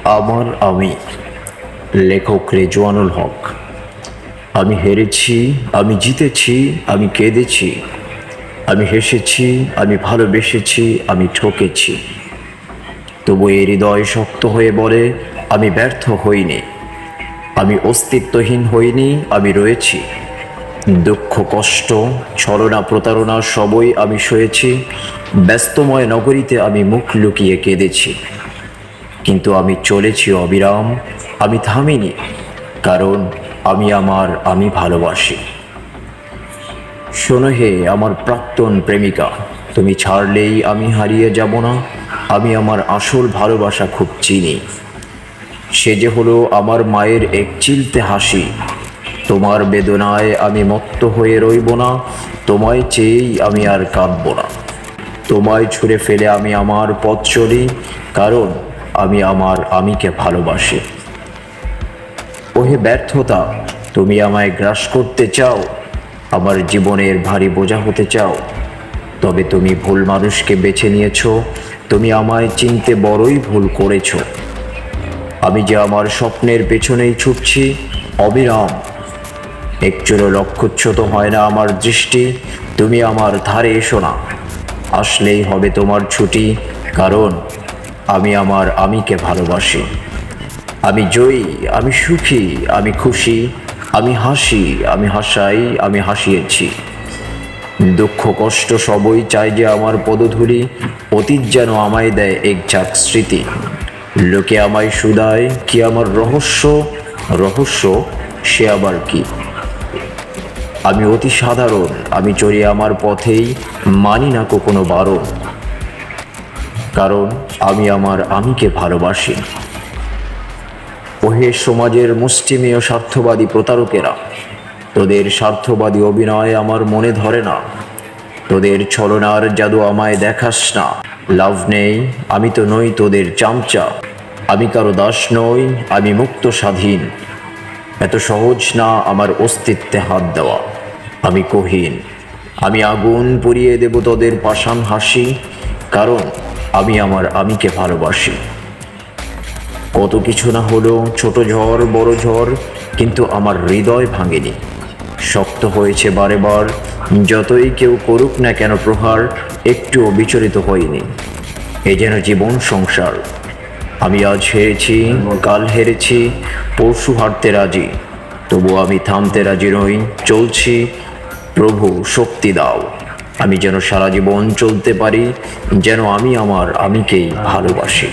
আমার আমি, লেখক রেজওয়ানুল হক। আমি হেরেছি, আমি জিতেছি, আমি কেঁদেছি, আমি হেসেছি, আমি ভালোবেসেছি, আমি ঠকেছি। তবু এই হৃদয় শক্ত হয়ে বলে, আমি ব্যর্থ হইনি, আমি অস্তিত্বহীন হইনি, আমি রয়েছি। দুঃখ, কষ্ট, ছলনা, প্রতারণা সবই আমি সয়েছি। ব্যস্তময় নগরীতে আমি মুখ লুকিয়ে কেঁদেছি, কিন্তু আমি চলেছি অবিরাম, আমি থামিনি, কারণ আমি ভালোবাসি। শোনো হে আমার প্রাক্তন প্রেমিকা, তুমি ছাড়লেই আমি হারিয়ে যাব না। আমি আমার আসল ভালোবাসা খুব চিনি, সে যে হলো আমার মায়ের এক চিলতে হাসি। তোমার বেদনায় আমি মত্ত হয়ে রইব না, তোমায় চেয়েই আমি আর কাঁদব না। তোমায় ছুঁড়ে ফেলে আমি আমার পথ চলি, কারণ আমিকে ভালোবাসি। ওহে ব্যর্থতা, তুমি আমায় গ্রাস করতে চাও, আমার জীবনের ভারী বোঝা হতে চাও, তবে তুমি ভুল মানুষকে বেছে নিয়েছো। তুমি আমায় চিনতে বড়ই ভুল করেছো। আমি যে আমার স্বপ্নের পেছনেই ছুটছি অবিরাম, একচুলো লক্ষ্যচ্যুত হয় না আমার দৃষ্টি। তুমি আমার ধারে এসো না, আসলেই হবে তোমার ছুটি, কারণ আমিকে ভালোবাসি। আমি জয়ী, আমি সুখী, আমি খুশি, আমি হাসি, আমি হাসাই, আমি হাসিয়েছি। দুঃখ কষ্ট সবই চাই যে আমার পদধূলি, অতীত যেন আমায় দেয় এক ঝাঁক স্মৃতি। লোকে আমায় শুধায় কি আমার রহস্য, রহস্য সে আবার কি? আমি অতি সাধারণ, আমি চলি আমার পথেই, মানি না কোনো বারণ, কারণ আমিকে ভালোবাসি। ওহে সমাজের মুষ্টিমেয় স্বার্থবাদী প্রতারকেরা, তোদের স্বার্থবাদী অভিনয় আমার মনে ধরে না। তোদের ছলনার জাদু আমায় দেখাস না। লাভ নেই, আমি তো নই তোদের চামচা। আমি কারো দাস নই, আমি মুক্ত স্বাধীন। এত সহজ না আমার অস্তিত্বে হাত দেওয়া। আমি কহিন, আমি আগুন পুড়িয়ে দেব তোদের পাষাণ হাসি, কারণ আমিকে ভালোবাসি। কত কিছু না হলো, ছোট ঝড় বড় ঝড়, কিন্তু আমার হৃদয় ভাঙেনি, শক্ত হয়েছে বারে বার। যতই কেউ করুক না কেন প্রহার, একটুও বিচলিত হইনি। এ যেন জীবন সংসার। আমি আজ হেরেছি, কাল হেরেছি, পরশু হারতে রাজি, তবু আমি থামতে রাজি নই, চলছি। প্রভু শক্তি দাও, আমি যেন সারা জীবন চলতে পারি, যেন আমিকেই ভালোবাসি।